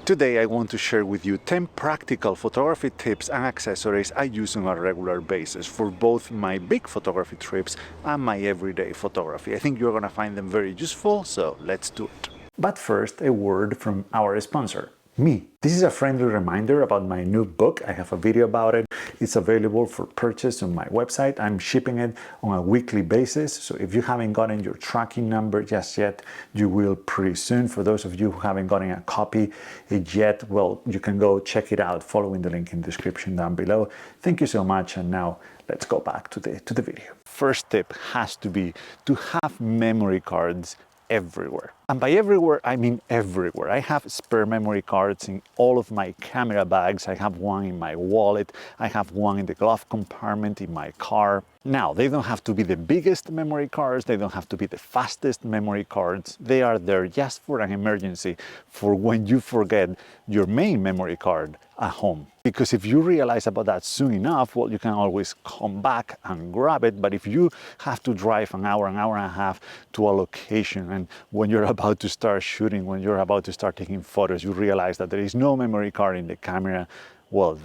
Today I want to share with you 10 practical photography tips and accessories I use on a regular basis for both my big photography trips and my everyday photography. I think you're gonna find them very useful, so let's do it. But first, a word from our sponsor, me. This is a friendly reminder about my new book. I have a video about it. It's available for purchase on my website. I'm shipping it on a weekly basis, so if you haven't gotten your tracking number just yet, you will pretty soon. For those of you who haven't gotten a copy yet, well, you can go check it out following the link in the description down below. Thank you so much, and now let's go back to the video. First tip has to be to have memory cards everywhere. And by everywhere, I mean everywhere. I have spare memory cards in all of my camera bags. I have one in my wallet. I have one in the glove compartment in my car. Now, they don't have to be the biggest memory cards. They don't have to be the fastest memory cards. They are there just for an emergency, for when you forget your main memory card at home. Because if you realize about that soon enough, well, you can always come back and grab it. But if you have to drive an hour and a half to a location, and when you're about to start shooting, when you're about to start taking photos, you realize that there is no memory card in the camera, well,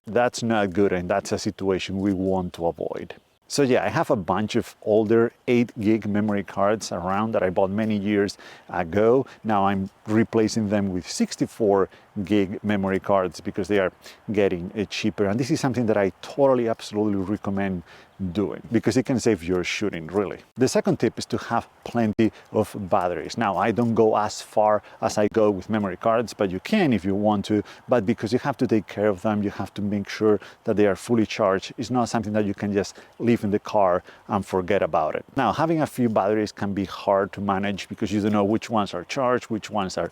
that's not good, and that's a situation we want to avoid. So yeah, I have a bunch of older 8 gig memory cards around that I bought many years ago. Now I'm replacing them with 64 gig memory cards because they are getting cheaper. And this is something that I totally, absolutely recommend doing because it can save your shooting, really. The second tip is to have plenty of batteries. Now, I don't go as far as I go with memory cards, but you can if you want to. But because you have to take care of them, you have to make sure that they are fully charged. It's not something that you can just leave in the car and forget about it. Now, having a few batteries can be hard to manage because you don't know which ones are charged, which ones are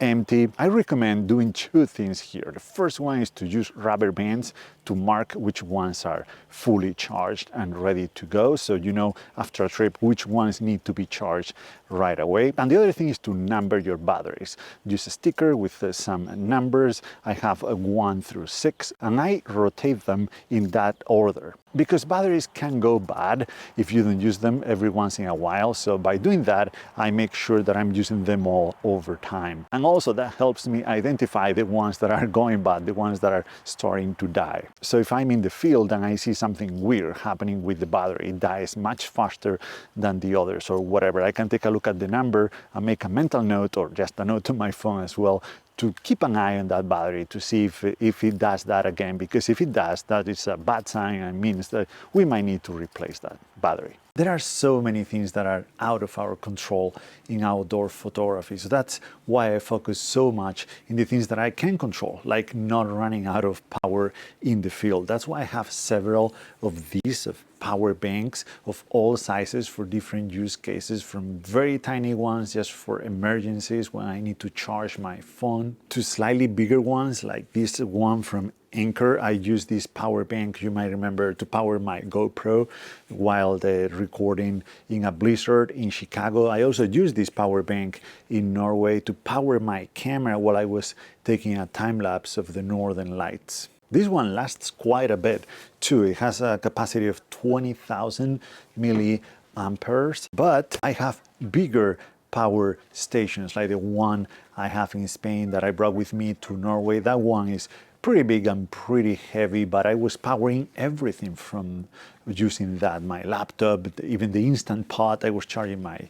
empty. I recommend doing 2 things here. The first one is to use rubber bands to mark which ones are fully charged and ready to go, so you know after a trip which ones need to be charged right away. And the other thing is to number your batteries. Use a sticker with some numbers. I have a 1 through 6, and I rotate them in that order because batteries can go bad if you don't use them every once in a while. So by doing that, I make sure that I'm using them all over time. And also that helps me identify the ones that are going bad, the ones that are starting to die. So if I'm in the field and I see something weird happening with the battery, it dies much faster than the others or whatever, I can take a look at the number and make a mental note or just a note to my phone as well to keep an eye on that battery to see if it does that again, because if it does, that is a bad sign and means that we might need to replace that battery. There are so many things that are out of our control in outdoor photography. So that's why I focus so much in the things that I can control, like not running out of power in the field. That's why I have several of these power banks of all sizes for different use cases, from very tiny ones just for emergencies when I need to charge my phone, to slightly bigger ones like this one from Anchor. I use this power bank, you might remember, to power my GoPro while recording in a blizzard in Chicago. I also used this power bank in Norway to power my camera while I was taking a time lapse of the northern lights. This one lasts quite a bit too. It has a capacity of 20,000 milliamperes, but I have bigger power stations like the one I have in Spain that I brought with me to Norway. That one is pretty big and pretty heavy, but I was powering everything from using that, my laptop, even the Instant Pot. I was charging my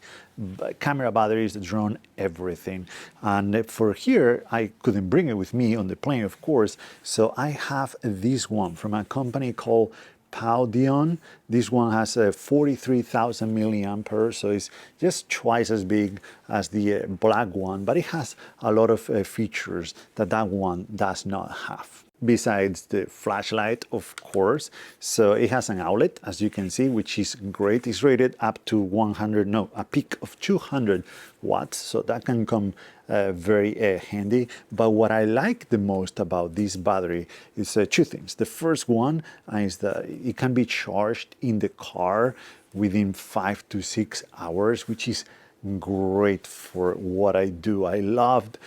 camera batteries, the drone, everything. And for here, I couldn't bring it with me on the plane, of course, so I have this one from a company called Pawdion. This one has 43,000 milliamperes, so it's just twice as big as the black one, but it has a lot of features that one does not have. Besides the flashlight, of course. So it has an outlet, as you can see, which is great. It's rated up to a peak of 200 watts, so that can come very handy. But what I like the most about this battery is 2 things. The first one is that it can be charged in the car within 5 to 6 hours, which is great for what I do. I loved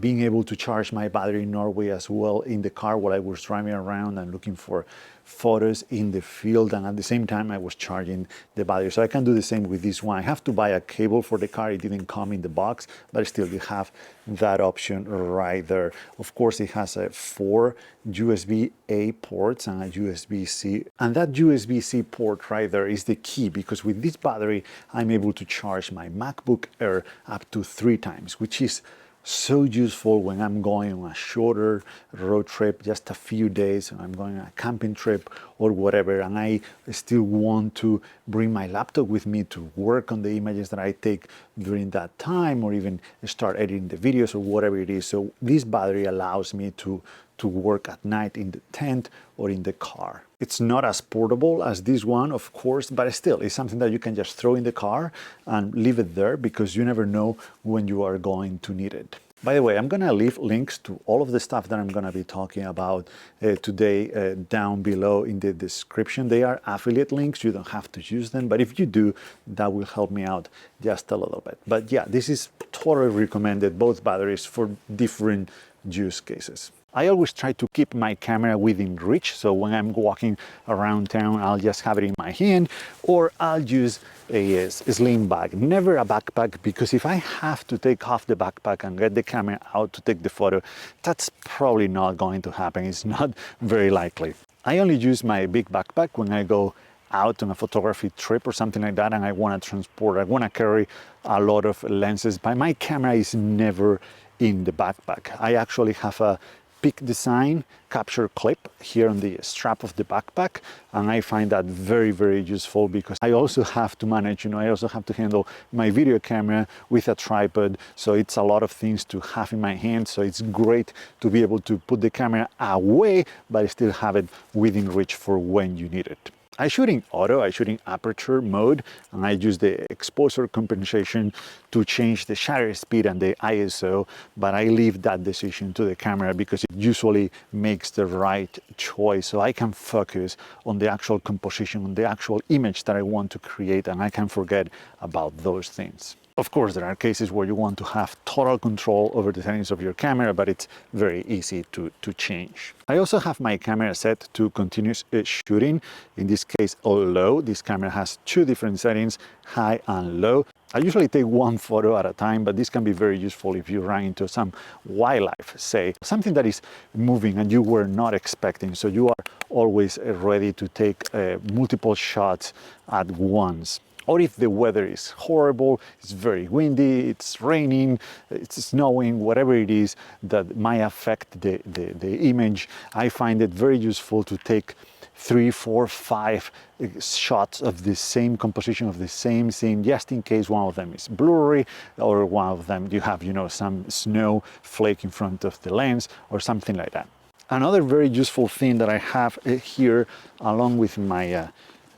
being able to charge my battery in Norway as well in the car while I was driving around and looking for photos in the field, and at the same time I was charging the battery. So I can do the same with this one. I have to buy a cable for the car. It didn't come in the box, but still you have that option right there. Of course, it has 4 USB-A ports and a USB-C, and that USB-C port right there is the key, because with this battery I'm able to charge my MacBook Air up to 3 times, which is so useful when I'm going on a shorter road trip, just a few days, and I'm going on a camping trip or whatever, and I still want to bring my laptop with me to work on the images that I take during that time, or even start editing the videos or whatever it is. So this battery allows me to work at night in the tent or in the car. It's not as portable as this one, of course, but still it's something that you can just throw in the car and leave it there, because you never know when you are going to need it. By the way, I'm going to leave links to all of the stuff that I'm going to be talking about today down below in the description. They are affiliate links. You don't have to use them, but if you do, that will help me out just a little bit. But yeah, this is totally recommended, both batteries, for different use cases. I always try to keep my camera within reach, so when I'm walking around town, I'll just have it in my hand, or I'll use a sling bag, never a backpack, because if I have to take off the backpack and get the camera out to take the photo, that's probably not going to happen. It's not very likely. I only use my big backpack when I go out on a photography trip or something like that, and I want to carry a lot of lenses, but my camera is never in the backpack. I actually have a Peak Design capture clip here on the strap of the backpack, and I find that very, very useful, because I also have to manage, I also have to handle my video camera with a tripod, so it's a lot of things to have in my hand. So it's great to be able to put the camera away but still have it within reach for when you need it. I shoot in auto, I shoot in aperture mode, and I use the exposure compensation to change the shutter speed and the ISO, but I leave that decision to the camera because it usually makes the right choice, so I can focus on the actual composition, on the actual image that I want to create, and I can forget about those things. Of course, there are cases where you want to have total control over the settings of your camera, but it's very easy to change. I also have my camera set to continuous shooting, in this case all low. This camera has 2 different settings, high and low. I usually take 1 photo at a time, but this can be very useful if you run into some wildlife, say, something that is moving and you were not expecting, so you are always ready to take multiple shots at once. Or if the weather is horrible, it's very windy, it's raining, it's snowing, whatever it is that might affect the image, I find it very useful to take 3, 4, 5 shots of the same composition, of the same scene, just in case one of them is blurry, or one of them you have, some snow flake in front of the lens or something like that. Another very useful thing that I have here, along with my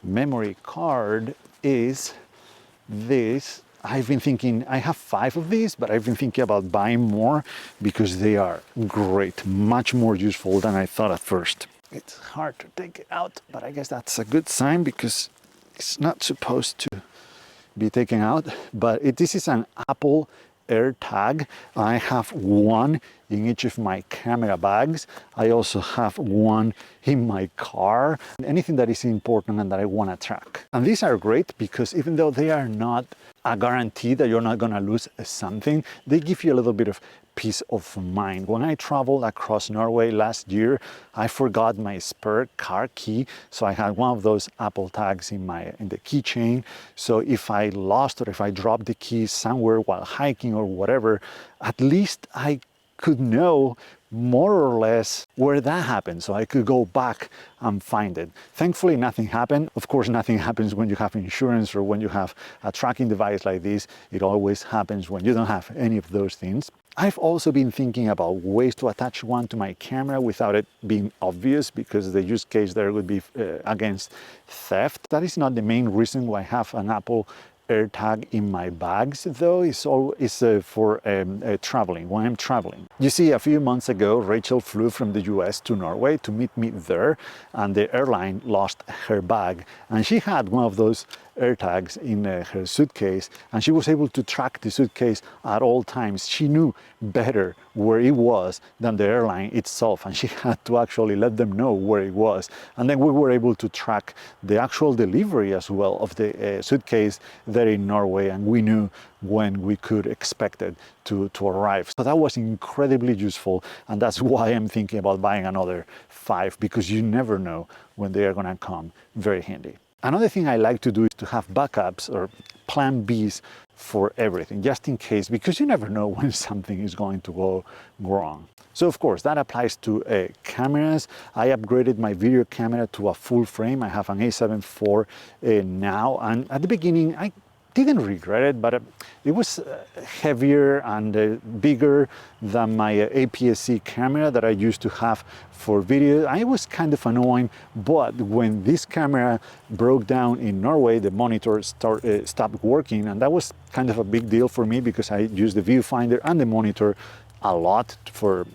memory card, is this. I've been thinking, I have 5 of these, but I've been thinking about buying more because they are great, much more useful than I thought at first. It's hard to take it out, but I guess that's a good sign because it's not supposed to be taken out. But this is an Apple AirTag. I have 1 in each of my camera bags. I also have 1 in my car. Anything that is important and that I want to track. And these are great because even though they are not a guarantee that you're not going to lose something, they give you a little bit of peace of mind. When I traveled across Norway last year, I forgot my spare car key, so I had one of those Apple tags in the keychain. So if I lost or if I dropped the key somewhere while hiking or whatever, at least I could know more or less where that happened, so I could go back and find it. Thankfully, nothing happened. Of course, nothing happens when you have insurance or when you have a tracking device like this. It always happens when you don't have any of those things. I've also been thinking about ways to attach one to my camera without it being obvious, because the use case there would be against theft. That is not the main reason why I have an Apple AirTag in my bags, though. It's for traveling, when I'm traveling. You see, a few months ago, Rachel flew from the US to Norway to meet me there, and the airline lost her bag, and she had one of those AirTags in her suitcase, and she was able to track the suitcase at all times. She knew better where it was than the airline itself, and she had to actually let them know where it was. And then we were able to track the actual delivery as well of the suitcase there in Norway, and we knew when we could expect it to arrive. So that was incredibly useful, and that's why I'm thinking about buying another 5, because you never know when they are gonna come very handy. Another thing I like to do is to have backups or plan Bs for everything, just in case, because you never know when something is going to go wrong. So of course, that applies to cameras. I upgraded my video camera to a full frame. I have an A7 IV now, and at the beginning, I didn't regret it, but it was heavier and bigger than my APS-C camera that I used to have for video. I was kind of annoying, but when this camera broke down in Norway, the monitor stopped working, and that was kind of a big deal for me because I used the viewfinder and the monitor a lot for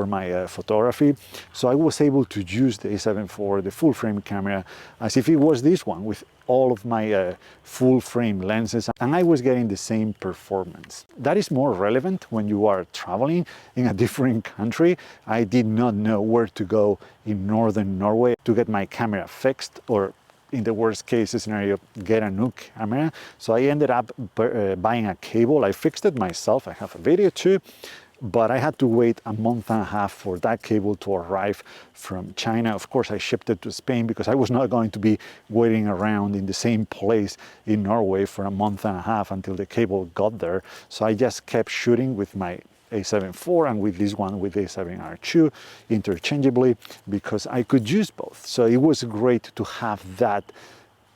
my photography. So I was able to use the A7 IV, the full frame camera, as if it was this one with all of my full frame lenses, and I was getting the same performance. That is more relevant when you are traveling in a different country. I did not know where to go in northern Norway to get my camera fixed, or in the worst case scenario, get a new camera. So I ended up buying a cable. I fixed it myself. I have a video too, but I had to wait a month and a half for that cable to arrive from China. Of course, I shipped it to Spain because I was not going to be waiting around in the same place in Norway for a month and a half until the cable got there. So I just kept shooting with my A7 IV and with this one with A7R II interchangeably, because I could use both. So it was great to have that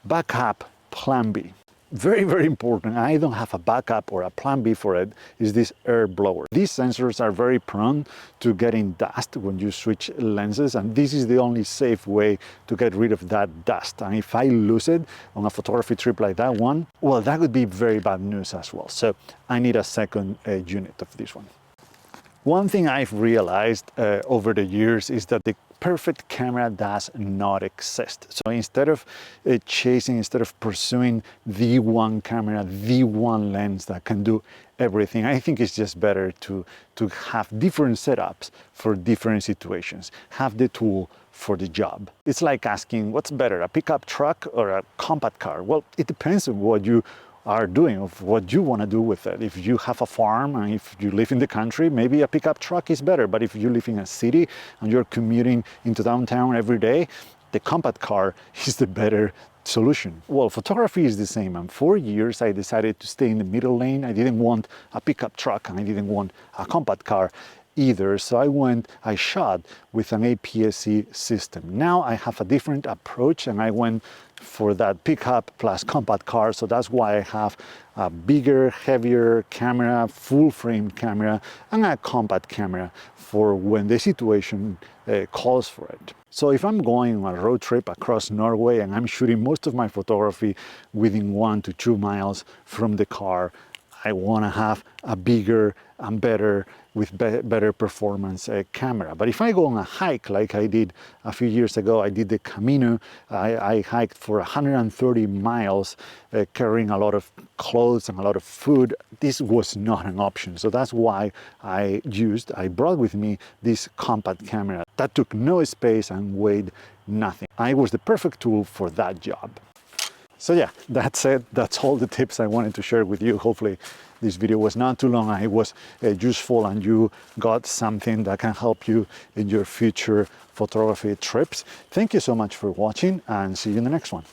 backup plan B. Very, very important, I don't have a backup or a plan B for it, is this air blower. These sensors are very prone to getting dust when you switch lenses, and this is the only safe way to get rid of that dust. And if I lose it on a photography trip like that one, well, that would be very bad news as well. So I need a second unit of this one. One thing I've realized over the years is that the perfect camera does not exist. So instead of instead of pursuing the one camera, the one lens that can do everything, I think it's just better to have different setups for different situations, have the tool for the job. It's like asking, what's better, a pickup truck or a compact car? Well, it depends on what you are doing, of what you want to do with it. If you have a farm and if you live in the country, maybe a pickup truck is better. But if you live in a city and you're commuting into downtown every day, the compact car is the better solution. Well, photography is the same, and for years I decided to stay in the middle lane. I didn't want a pickup truck and I didn't want a compact car either, so I shot with an APS-C system. Now I have a different approach, and I went for that pickup plus compact car, so that's why I have a bigger, heavier camera, full frame camera, and a compact camera for when the situation calls for it. So if I'm going on a road trip across Norway and I'm shooting most of my photography within 1 to 2 miles from the car, I want to have a bigger and better, with better performance camera. But if I go on a hike like I did a few years ago, I did the Camino, I hiked for 130 miles carrying a lot of clothes and a lot of food. This was not an option. So that's why I brought with me this compact camera that took no space and weighed nothing. It was the perfect tool for that job. So yeah, that's it. That's all the tips I wanted to share with you. Hopefully this video was not too long and it was useful and you got something that can help you in your future photography trips. Thank you so much for watching and see you in the next one.